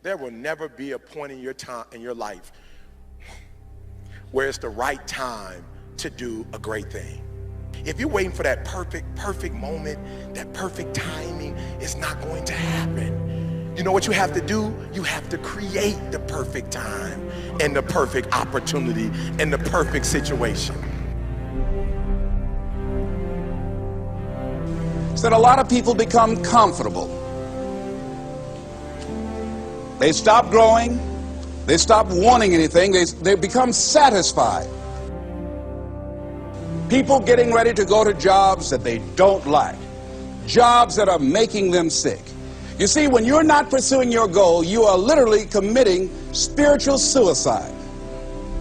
There will never be a point in your life where it's the right time to do a great thing. If you're waiting for that perfect moment, that perfect timing, it's not going to happen. You know what you have to do? You have to create the perfect time and the perfect opportunity and the perfect situation. That a lot of people become comfortable. They stop growing. They stop wanting anything. They become satisfied. People getting ready to go to jobs that they don't like. Jobs that are making them sick. You see, when you're not pursuing your goal, you are literally committing spiritual suicide.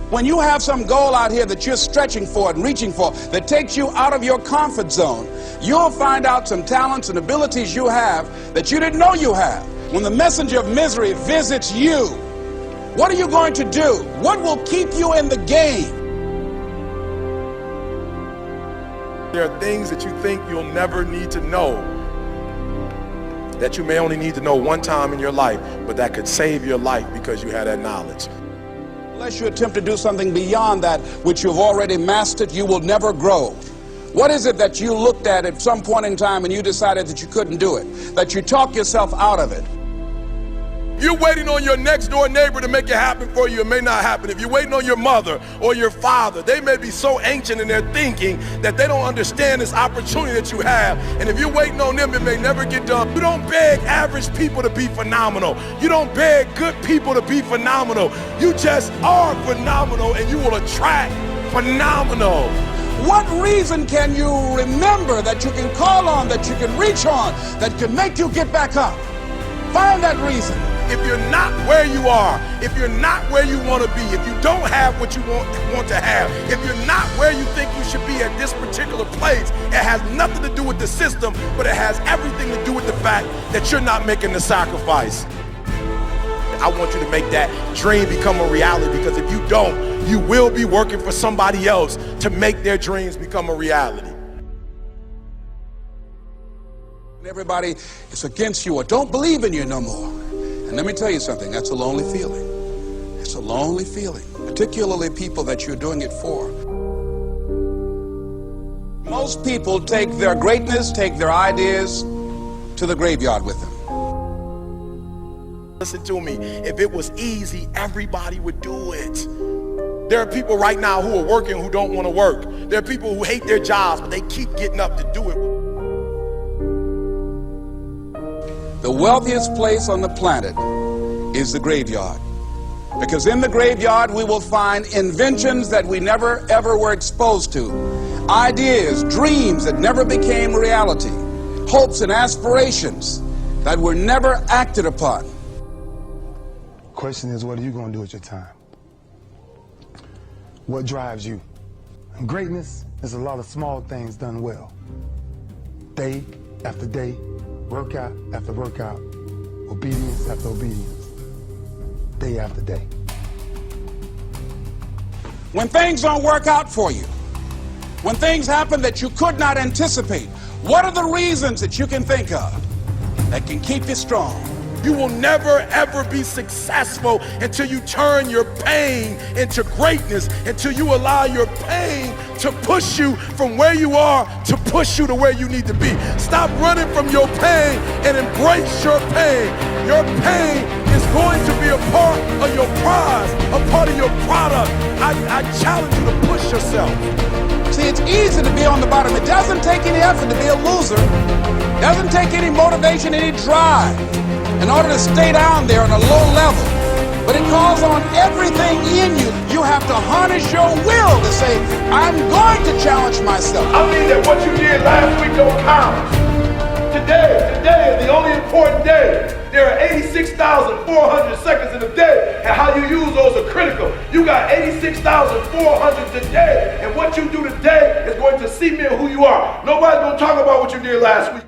When you have some goal out here that you're stretching for and reaching for that takes you out of your comfort zone, you'll find out some talents and abilities you have that you didn't know you have. When the messenger of misery visits you, what are you going to do? What will keep you in the game? There are things that you think you'll never need to know, that you may only need to know one time in your life, but that could save your life because you had that knowledge. Unless you attempt to do something beyond that which you've already mastered, you will never grow. What is it that you looked at some point in time and you decided that you couldn't do it, that you talked yourself out of it? If you're waiting on your next door neighbor to make it happen for you, it may not happen. If you're waiting on your mother or your father, they may be so ancient in their thinking that they don't understand this opportunity that you have. And if you're waiting on them, it may never get done. You don't beg average people to be phenomenal. You don't beg good people to be phenomenal. You just are phenomenal, and you will attract phenomenal. What reason can you remember that you can call on, that you can reach on, that can make you get back up? Find that reason. If you're not where you are, if you're not where you want to be, if you don't have what you want to have, if you're not where you think you should be at this particular place, it has nothing to do with the system, but it has everything to do with the fact that you're not making the sacrifice. I want you to make that dream become a reality, because if you don't, you will be working for somebody else to make their dreams become a reality. Everybody is against you or don't believe in you no more. And let me tell you something, that's a lonely feeling. It's a lonely feeling, particularly people that you're doing it for. Most people take their greatness, take their ideas to the graveyard with them. Listen to me, if it was easy, everybody would do it. There are people right now who are working who don't want to work. There are people who hate their jobs, but they keep getting up to do it. The wealthiest place on the planet is the graveyard. Because in the graveyard we will find inventions that we never ever were exposed to. Ideas, dreams that never became reality. Hopes and aspirations that were never acted upon. Question is, what are you going to do with your time? What drives you? And greatness is a lot of small things done well. Day after day, workout after workout, obedience after obedience, day after day. When things don't work out for you, when things happen that you could not anticipate, what are the reasons that you can think of that can keep you strong? You will never ever be successful until you turn your pain into greatness, until you allow your pain to push you from where you are to push you to where you need to be. Stop running from your pain and embrace your pain. Your pain is going to be a part of your prize, a part of your product. I challenge you to push yourself. See, it's easy to be on the bottom. It doesn't take any effort to be a loser. It doesn't take any motivation, any drive in order to stay down there on a low level. But it calls on everything in you. You have to harness your will to say, I'm going to challenge myself. I mean that what you did last week don't count. Today is the only important day. There are 86,400 seconds in a day, and how you use those are critical. You got 86,400 today, and what you do today is going to cement who you are. Nobody's going to talk about what you did last week.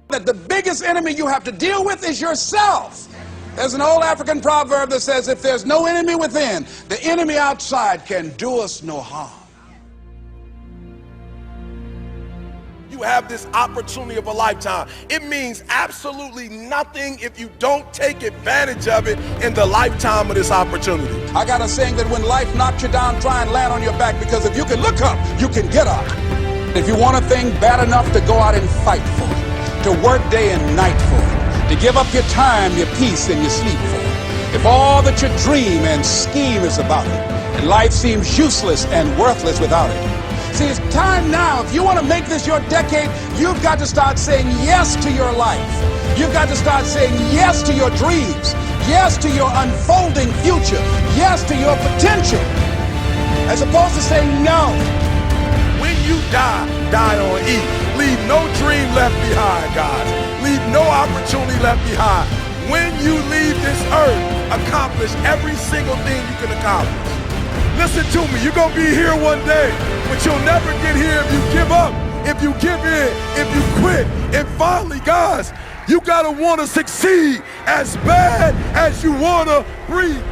That the biggest enemy you have to deal with is yourself. There's an old African proverb that says, if there's no enemy within, the enemy outside can do us no harm. you have this opportunity of a lifetime. It means absolutely nothing if you don't take advantage of it in the lifetime of this opportunity. I got a saying that when life knocks you down, try and land on your back, because if you can look up, you can get up. If you want a thing bad enough to go out and fight for it, to work day and night for it, to give up your time, your peace, and your sleep for it, if all that you dream and scheme is about it, and life seems useless and worthless without it. See, it's time now. If you want to make this your decade, you've got to start saying yes to your life. You've got to start saying yes to your dreams, yes to your unfolding future, yes to your potential, as opposed to saying no. When you die, die on E. Leave no dream left behind, guys. Leave no opportunity left behind. When you leave this earth, accomplish every single thing you can accomplish. Listen to me, you're going to be here one day, but you'll never get here if you give up, if you give in, if you quit. And finally, guys, you got to want to succeed as bad as you want to breathe.